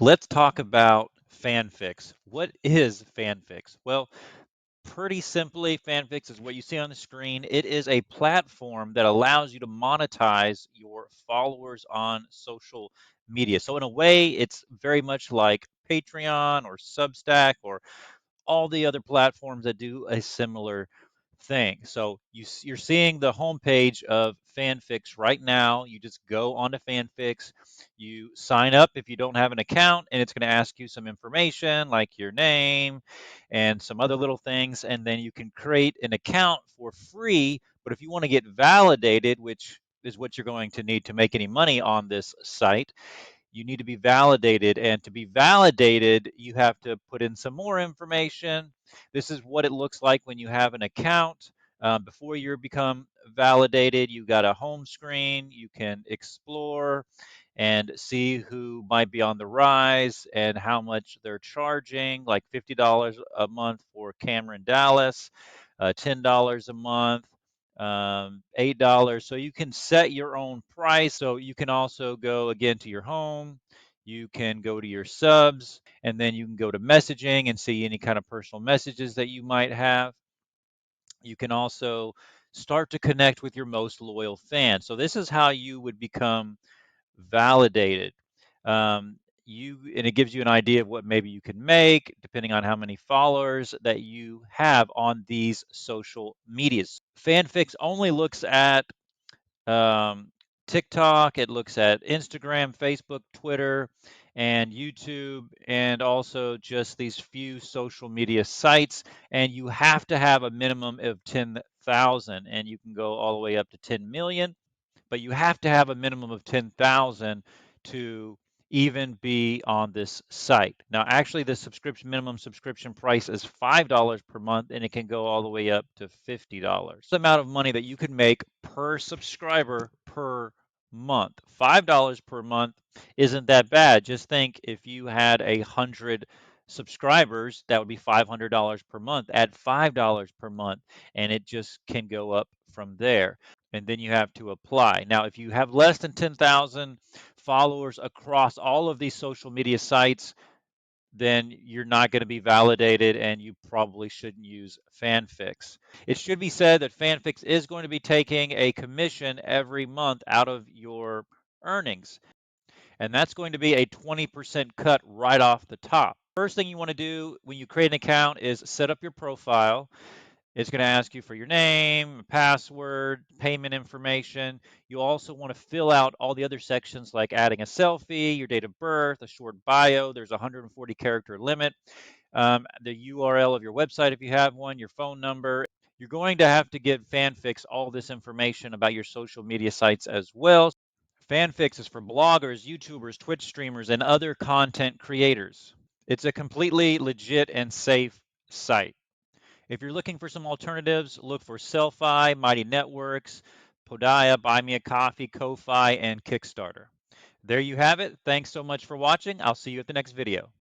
Let's talk about FanFix. What is FanFix? Well, pretty simply, FanFix is what you see on the screen. It is a platform that allows you to monetize your followers on social media. So in a way, it's very much like Patreon or Substack or all the other platforms that do a similar thing. So you're seeing the homepage of FanFix right now. You just go onto FanFix, you sign up if you don't have an account, and it's going to ask you some information like your name and some other little things, and then you can create an account for free. But if you want to get validated, which is what you're going to need to make any money on this site, you need to be validated. And to be validated, you have to put in some more information. This is what it looks like when you have an account. Before you become validated, you got a home screen. You can explore and see who might be on the rise and how much they're charging, like $50 a month for Cameron Dallas, $10 a month, $8. So you can set your own price. So you can also go again to your home. You can go to your subs, and then you can go to messaging and see any kind of personal messages that you might have. You can also start to connect with your most loyal fans. So this is how you would become validated. And it gives you an idea of what maybe you can make depending on how many followers that you have on these social medias. FanFix only looks at um, TikTok, it looks at Instagram, Facebook, Twitter, and YouTube, and also just these few social media sites. And you have to have a minimum of 10,000, and you can go all the way up to 10 million, but you have to have a minimum of 10,000 to even be on this site. Now, actually, the minimum subscription price is $5 per month, and it can go all the way up to $50. The amount of money that you can make per subscriber per month. $5 per month isn't that bad. Just think if you had 100 subscribers, that would be $500 per month. Add $5 per month, and it just can go up from there, and then you have to apply. Now, if you have less than 10,000 followers across all of these social media sites, then you're not going to be validated and you probably shouldn't use FanFix. It should be said that FanFix is going to be taking a commission every month out of your earnings, and that's going to be a 20% cut right off the top. First thing you want to do when you create an account is set up your profile. It's going to ask you for your name, password, payment information. You also want to fill out all the other sections like adding a selfie, your date of birth, a short bio. There's a 140 character limit, the URL of your website if you have one, your phone number. You're going to have to give FanFix all this information about your social media sites as well. FanFix is for bloggers, YouTubers, Twitch streamers, and other content creators. It's a completely legit and safe site. If you're looking for some alternatives, look for Sellfy, Mighty Networks, Podia, Buy Me a Coffee, Ko-Fi, and Kickstarter. There you have it. Thanks so much for watching. I'll see you at the next video.